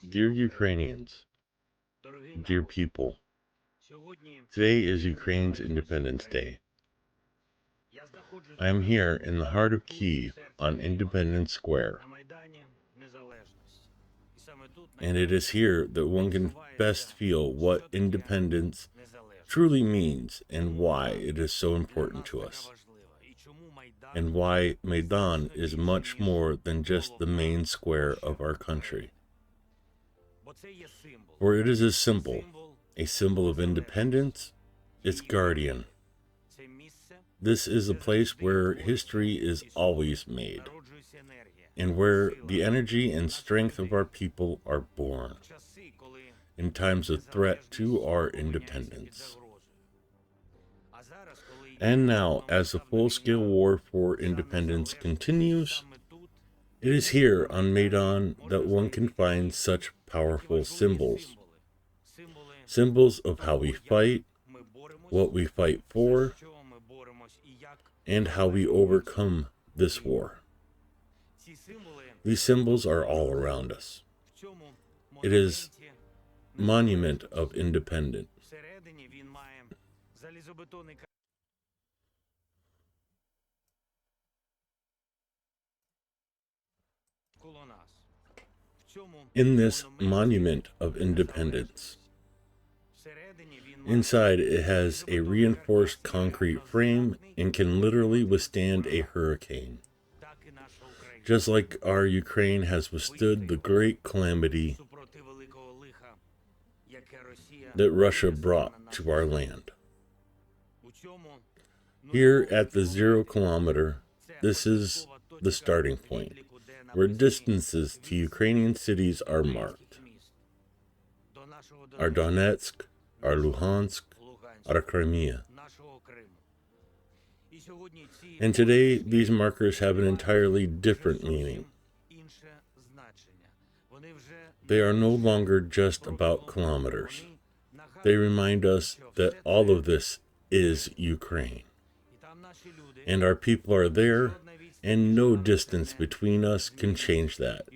Dear Ukrainians, dear people, today is Ukraine's Independence Day. I am here in the heart of Kyiv on Independence Square, and it is here that one can best feel what independence truly means and why it is so important to us, and why Maidan is much more than just the main square of our country. For it is a symbol of independence, its guardian. This is a place where history is always made, and where the energy and strength of our people are born in times of threat to our independence. And now, as the full-scale war for independence continues, it is here on Maidan that one can find such powerful symbols. Symbols of how we fight, what we fight for, and how we overcome this war. These symbols are all around us. It is monument of independence. In this monument of independence, inside it has a reinforced concrete frame and can literally withstand a hurricane. Just like our Ukraine has withstood the great calamity that Russia brought to our land. Here at the 0 kilometer, this is the starting point, where distances to Ukrainian cities are marked. Our Donetsk, our Luhansk, our Crimea. And today, these markers have an entirely different meaning. They are no longer just about kilometers. They remind us that all of this is Ukraine. And our people are there, and no distance between us can change that.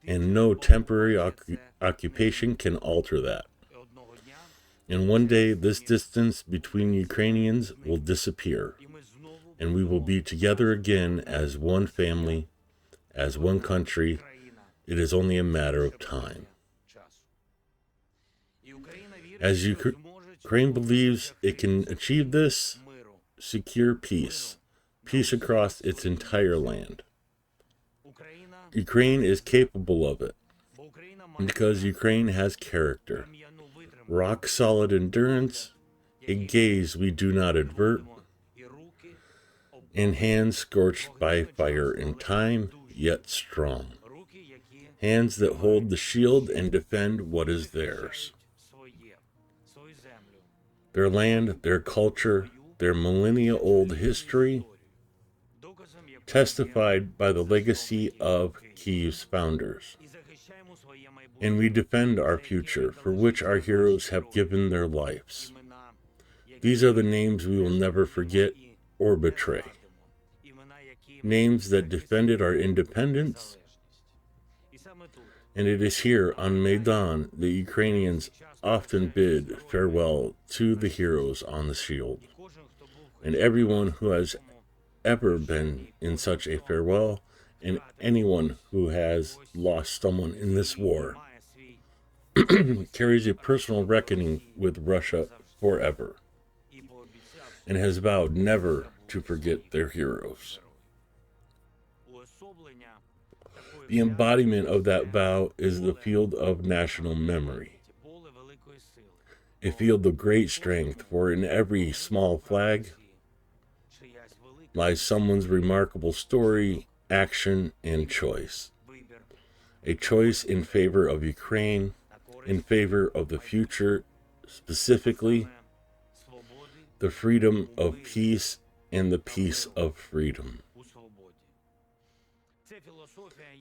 And no temporary occupation can alter that. And one day, this distance between Ukrainians will disappear, and we will be together again as one family, as one country. It is only a matter of time. As Ukraine believes it can achieve this, secure peace across its entire land. Ukraine is capable of it, because Ukraine has character, rock-solid endurance, a gaze we do not avert, and hands scorched by fire in time, yet strong. Hands that hold the shield and defend what is theirs. Their land, their culture, their millennia-old history, testified by the legacy of Kyiv's founders. And we defend our future, for which our heroes have given their lives. These are the names we will never forget or betray. Names that defended our independence. And it is here on Maidan that Ukrainians often bid farewell to the heroes on the shield. And everyone who has ever been in such a farewell, and anyone who has lost someone in this war, carries a personal reckoning with Russia forever, and has vowed never to forget their heroes. The embodiment of that vow is the field of national memory, a field of great strength, for in every small flag lies someone's remarkable story, action, and choice. A choice in favor of Ukraine, in favor of the future, specifically the freedom of peace and the peace of freedom.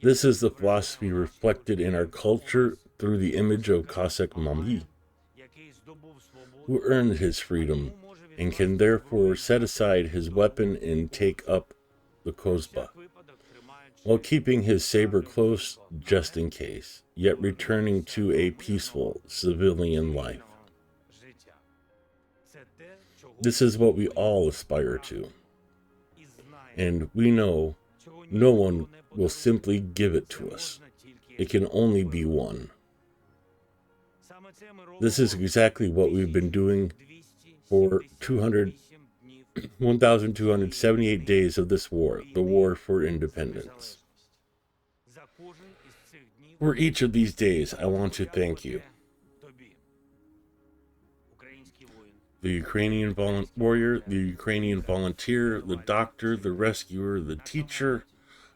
This is the philosophy reflected in our culture through the image of Cossack Mami, who earned his freedom and can therefore set aside his weapon and take up the kozba, while keeping his saber close just in case. yet returning to a peaceful civilian life. This is what we all aspire to. And we know no one will simply give it to us. It can only be won. This is exactly what we've been doing for 1,278 days of this war, the war for independence. For each of these days, I want to thank you. The Ukrainian warrior, the Ukrainian volunteer, the doctor, the rescuer, the teacher,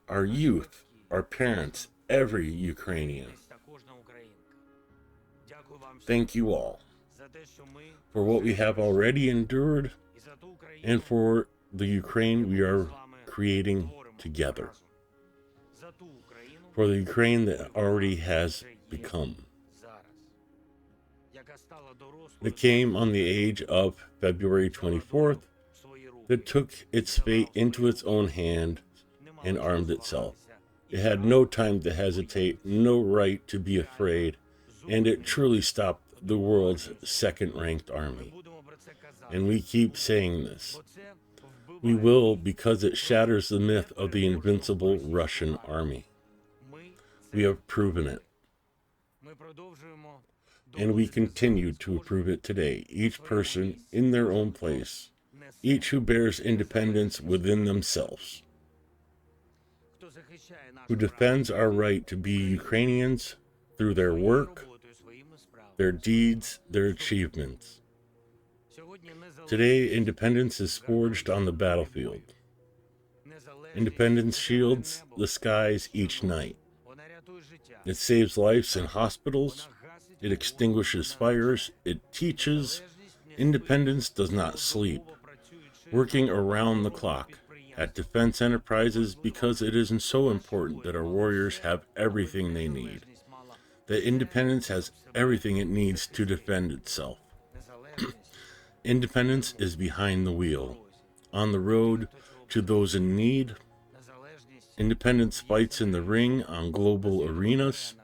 our youth, our parents, every Ukrainian. Thank you all for what we have already endured and for the Ukraine we are creating together. For the Ukraine that already has become. That came on the age of February 24th, that took its fate into its own hand and armed itself. It had no time to hesitate, no right to be afraid, and it truly stopped the world's second-ranked army. And we keep saying this. We will, because it shatters the myth of the invincible Russian army. We have proven it. And we continue to prove it today, each person in their own place, each who bears independence within themselves, who defends our right to be Ukrainians through their work, their deeds, their achievements. Today, independence is forged on the battlefield. Independence shields the skies each night. It saves lives in hospitals. It extinguishes fires. It teaches. Independence does not sleep, working around the clock at defense enterprises because it isn't so important that our warriors have everything they need. That independence has everything it needs to defend itself. Independence is behind the wheel, on the road to those in need. Independence fights in the ring on global arenas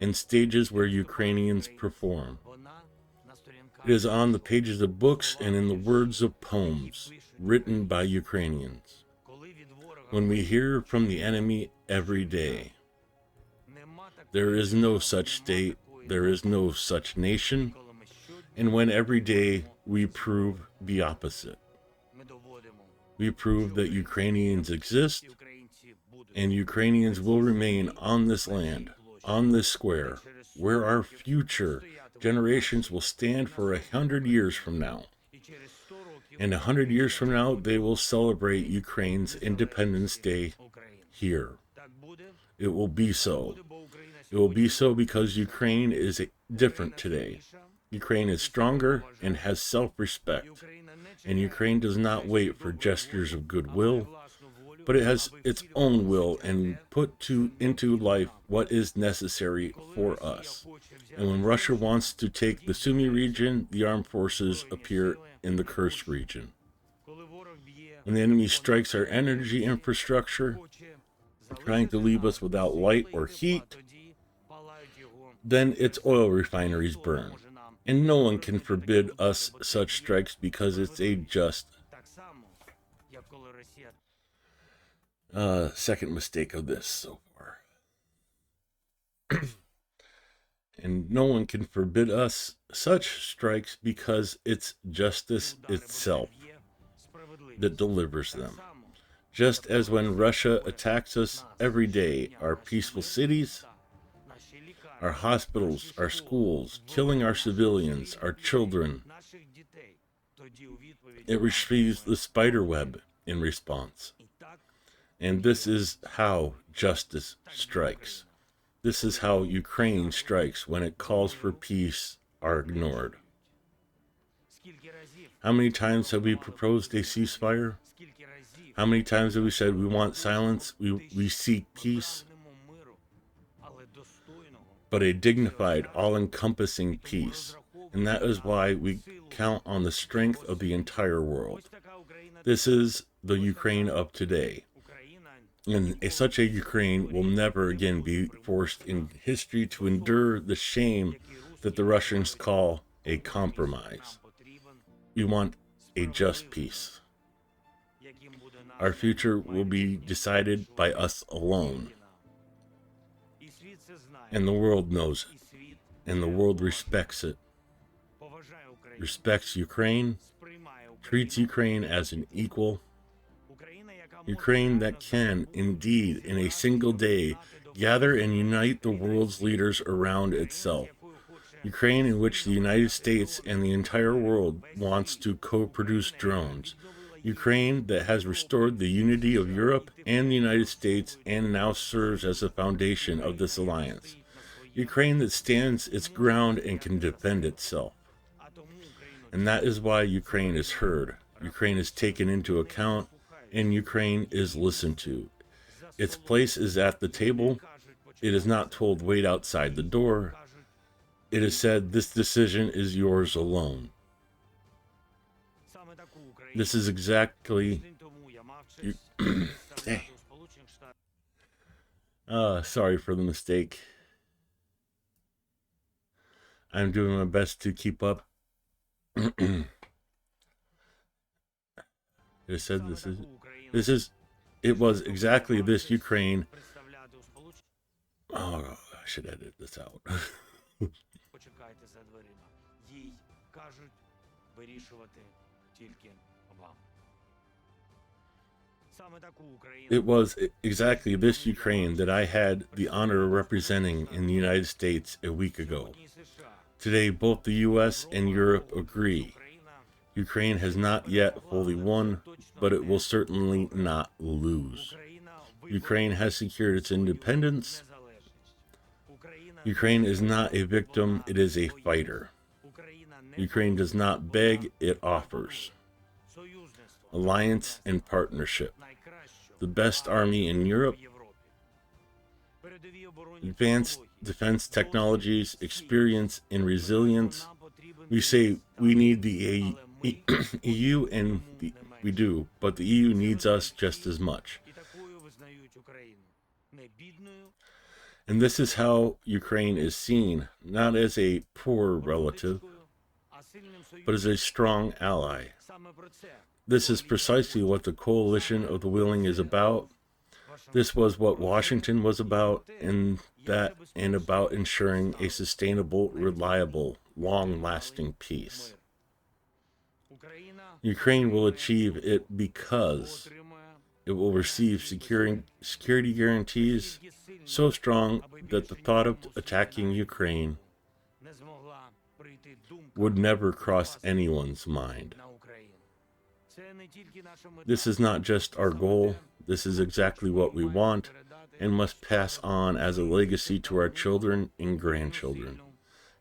and stages where Ukrainians perform. It is on the pages of books and in the words of poems written by Ukrainians. When we hear from the enemy every day, there is no such state, there is no such nation, and when every day we prove the opposite. We prove that Ukrainians exist, and Ukrainians will remain on this land, on this square, where our future generations will stand for 100 years from now. And 100 years from now, they will celebrate Ukraine's Independence Day here. It will be so. It will be so because Ukraine is different today. Ukraine is stronger and has self-respect. And Ukraine does not wait for gestures of goodwill, but it has its own will and put into life what is necessary for us. And when Russia wants to take the Sumy region, the armed forces appear in the Kursk region. When the enemy strikes our energy infrastructure, trying to leave us without light or heat, then its oil refineries burn. And no one can forbid us such strikes because it's a just second mistake of this so far. And no one can forbid us such strikes because it's justice itself that delivers them. Just as when Russia attacks us every day, our peaceful cities, our hospitals, our schools, killing our civilians, our children, it receives the spider web in response. And this is how justice strikes. This is how Ukraine strikes when it calls for peace are ignored. How many times have we proposed a ceasefire? How many times have we said we want silence, we seek peace? But a dignified, all-encompassing peace. And that is why we count on the strength of the entire world. This is the Ukraine of today. And such a Ukraine will never again be forced in history to endure the shame that the Russians call a compromise. We want a just peace. Our future will be decided by us alone. And the world knows it. And the world respects it. Respects Ukraine, treats Ukraine as an equal. Ukraine that can, indeed, in a single day, gather and unite the world's leaders around itself. Ukraine in which the United States and the entire world wants to co-produce drones. Ukraine that has restored the unity of Europe and the United States and now serves as the foundation of this alliance. Ukraine that stands its ground and can defend itself. And that is why Ukraine is heard. Ukraine is taken into account, and Ukraine is listened to. Its place is at the table. It is not told, wait outside the door. It is said, this decision is yours alone. This is exactly... sorry for the mistake. I'm doing my best to keep up. It said it was exactly this Ukraine. Oh, I should edit this out. It was exactly this Ukraine that I had the honor of representing in the United States a week ago. Today, both the U.S. and Europe agree. Ukraine has not yet fully won, but it will certainly not lose. Ukraine has secured its independence. Ukraine is not a victim, it is a fighter. Ukraine does not beg, it offers. Alliance and partnership. The best army in Europe. Advanced defense technologies, experience, and resilience. We say we need the EU, and we do, but the EU needs us just as much. And this is how Ukraine is seen, not as a poor relative, but as a strong ally. This is precisely what the coalition of the willing is about. This was what Washington was about, and about ensuring a sustainable, reliable, long-lasting peace. Ukraine will achieve it because it will receive security guarantees so strong that the thought of attacking Ukraine would never cross anyone's mind. This is not just our goal, this is exactly what we want and must pass on as a legacy to our children and grandchildren.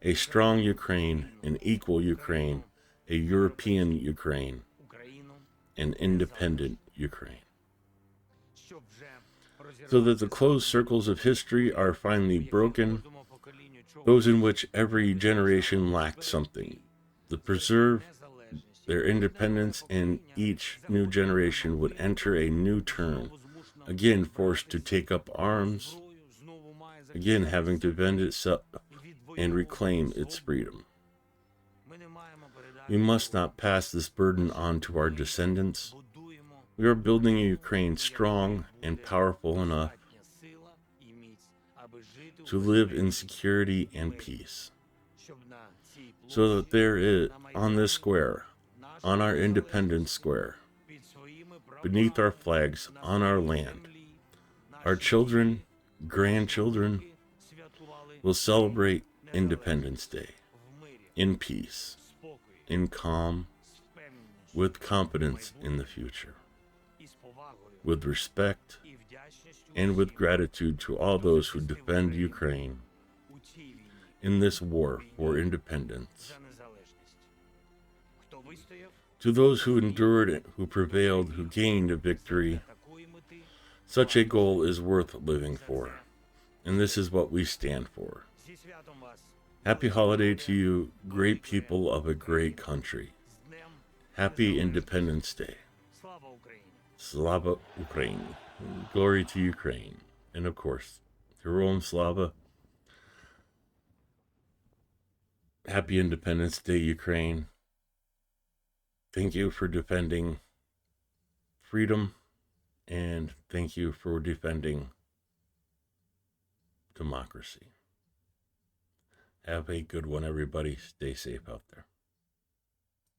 A strong Ukraine, an equal Ukraine, a European Ukraine, an independent Ukraine. So that the closed circles of history are finally broken, those in which every generation lacked something, to preserve their independence, and each new generation would enter a new term, again forced to take up arms, again having to defend itself and reclaim its freedom. We must not pass this burden on to our descendants. We are building a Ukraine strong and powerful enough to live in security and peace, so that there is, on this square, on our Independence Square, beneath our flags, on our land, our children, grandchildren will celebrate Independence Day in peace, in calm, with confidence in the future, with respect, and with gratitude to all those who defend Ukraine in this war for independence. To those who endured, who prevailed, who gained a victory, such a goal is worth living for, and this is what we stand for. Happy holiday to you, great people of a great country. Happy Independence Day. Slava Ukraini. Glory to Ukraine. And of course, Heroam Slava. Happy Independence Day, Ukraine. Thank you for defending freedom, and thank you for defending democracy. Have a good one, everybody. Stay safe out there.